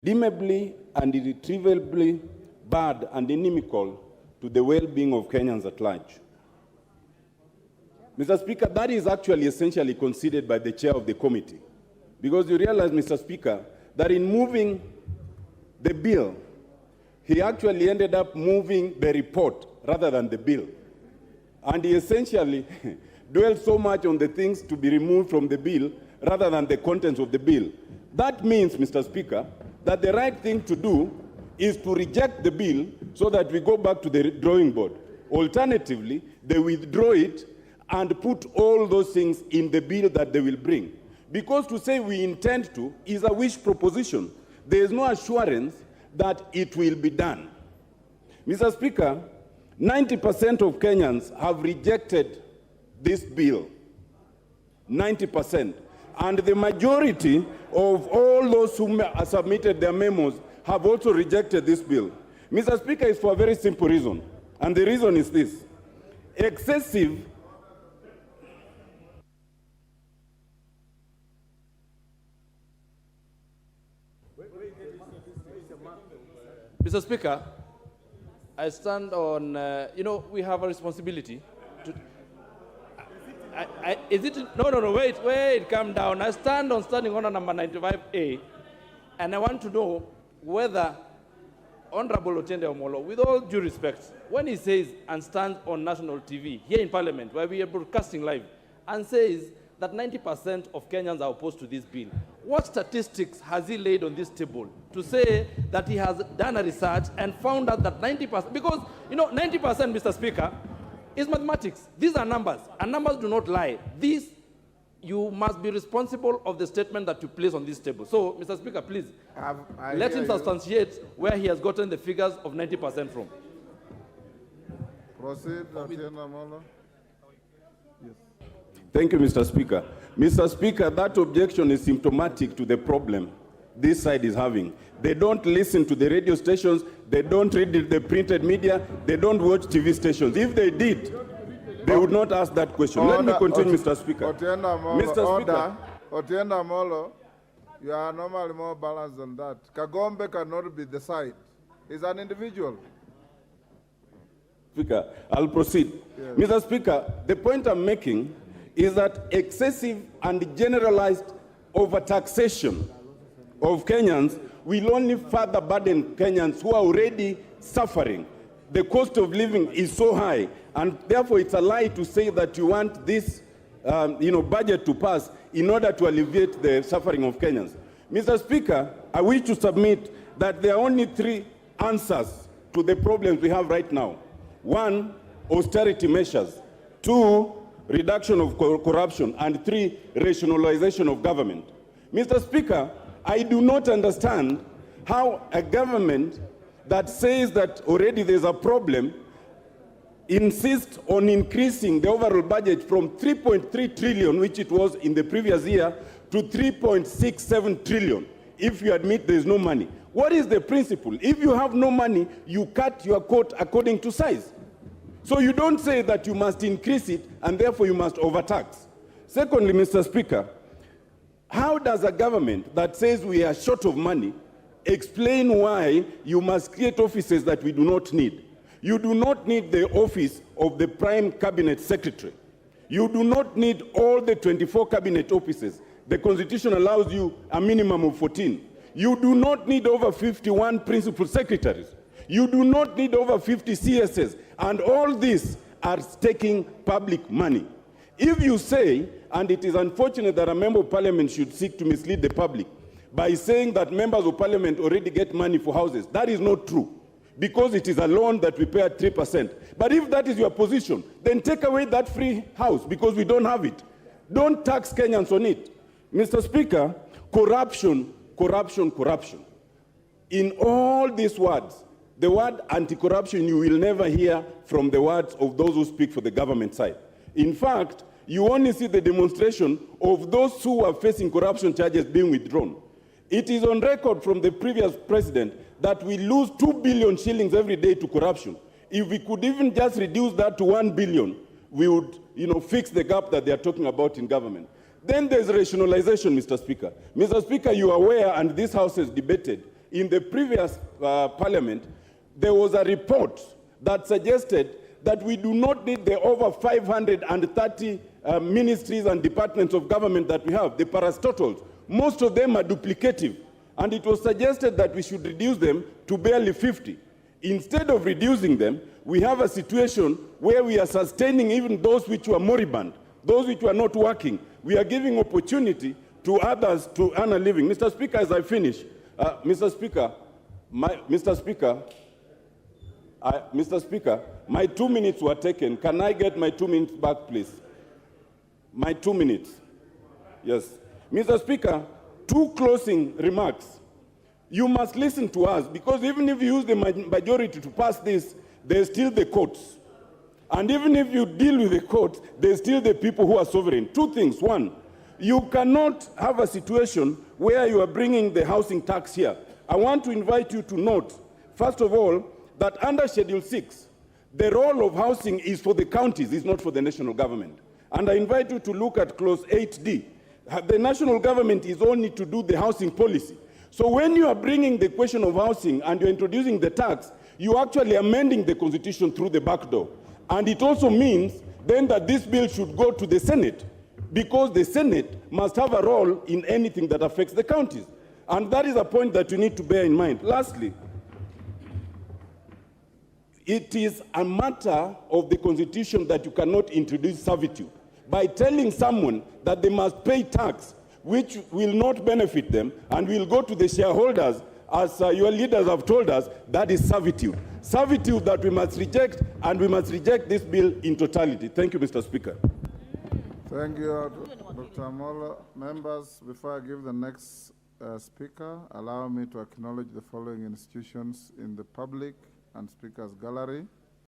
irredeemably and irretrievably bad and inimical to the well-being of Kenyans at large. Mr. Speaker, that is actually essentially conceded by the chair of the committee. Because you realize, Mr. Speaker, that in moving the bill, he actually ended up moving the report rather than the bill. And he essentially dwelled so much on the things to be removed from the bill rather than the contents of the bill. That means, Mr. Speaker, that the right thing to do is to reject the bill so that we go back to the drawing board. Alternatively, they withdraw it and put all those things in the bill that they will bring. Because to say we intend to is a wish proposition. There is no assurance that it will be done. Mr. Speaker, 90% of Kenyans have rejected this bill. 90%. And the majority of all those who submitted their memos have also rejected this bill. Mr. Speaker, it's for a very simple reason. And the reason is this. Excessive Mr. Speaker, I stand on, we have a responsibility to, is it, no, wait, calm down. I stand on standing order number 95A, and I want to know whether Honorable Otiende Amollo, with all due respect, when he says and stands on national TV, here in Parliament, where we are broadcasting live, and says that 90% of Kenyans are opposed to this bill, what statistics has he laid on this table to say that he has done a research and found out that 90%, because, 90%, Mr. Speaker, is mathematics. These are numbers, and numbers do not lie. You must be responsible of the statement that you place on this table. So, Mr. Speaker, please, let him substantiate where he has gotten the figures of 90% from. Proceed, Otiende Amollo. Yes. Thank you, Mr. Speaker. Mr. Speaker, that objection is symptomatic to the problem this side is having. They don't listen to the radio stations, they don't read the printed media, they don't watch TV stations. If they did, they would not ask that question. Order, Let me continue, Mr. Speaker. Otiende Amollo, Mr. order. Otiende Amollo, you are normally more balanced than that. Kagombe cannot be the side. He's an individual. Speaker, I'll proceed. Yes. Mr. Speaker, the point I'm making is that excessive and generalized overtaxation of Kenyans will only further burden Kenyans who are already suffering. The cost of living is so high, and therefore it's a lie to say that you want this budget to pass in order to alleviate the suffering of Kenyans. Mr. Speaker, I wish to submit that there are only three answers to the problems we have right now. One, austerity measures. Two, reduction of corruption. And three, rationalization of government. Mr. Speaker, I do not understand how a government that says that already there's a problem insists on increasing the overall budget from 3.3 trillion, which it was in the previous year, to 3.67 trillion, if you admit there's no money. What is the principle? If you have no money, you cut your coat according to size. So you don't say that you must increase it and therefore you must overtax. Secondly, Mr. Speaker, how does a government that says we are short of money explain why you must create offices that we do not need? You do not need the office of the Prime Cabinet Secretary. You do not need all the 24 cabinet offices. The Constitution allows you a minimum of 14. You do not need over 51 principal secretaries. You do not need over 50 CSs. And all these are taking public money. If you say, and it is unfortunate that a member of parliament should seek to mislead the public by saying that members of parliament already get money for houses, that is not true, because it is a loan that we pay at 3%. But if that is your position, then take away that free house, because we don't have it. Don't tax Kenyans on it. Mr. Speaker, corruption. In all these words, the word anti-corruption you will never hear from the words of those who speak for the government side. In fact, you only see the demonstration of those who are facing corruption charges being withdrawn. It is on record from the previous president that we lose 2 billion shillings every day to corruption. If we could even just reduce that to 1 billion, we would fix the gap that they are talking about in government. Then there's rationalization, Mr. Speaker. Mr. Speaker, you are aware, and this House has debated, in the previous parliament, there was a report that suggested that we do not need the over 530 ministries and departments of government that we have, the parastotals. Most of them are duplicative, and it was suggested that we should reduce them to barely 50. Instead of reducing them, we have a situation where we are sustaining even those which were moribund, those which were not working. We are giving opportunity to others to earn a living. Mr. Speaker, as I finish, Mr. Speaker, my 2 minutes were taken. Can I get my 2 minutes back, please? My 2 minutes. Yes. Mr. Speaker, 2 closing remarks. You must listen to us, because even if you use the majority to pass this, there's still the courts. And even if you deal with the courts, there's still the people who are sovereign. 2 things. 1, you cannot have a situation where you are bringing the housing tax here. I want to invite you to note, first of all, that under Schedule 6, the role of housing is for the counties, it's not for the national government. And I invite you to look at Clause 8D. The national government is only to do the housing policy. So when you are bringing the question of housing and you're introducing the tax, you're actually amending the Constitution through the back door. And it also means then that this bill should go to the Senate, because the Senate must have a role in anything that affects the counties. And that is a point that you need to bear in mind. Lastly, it is a matter of the Constitution that you cannot introduce servitude. By telling someone that they must pay tax, which will not benefit them and will go to the shareholders, as your leaders have told us, that is servitude. Servitude that we must reject, and we must reject this bill in totality. Thank you, Mr. Speaker. Thank you, Dr. Amollo. Members, before I give the next speaker, allow me to acknowledge the following institutions in the public and speakers gallery.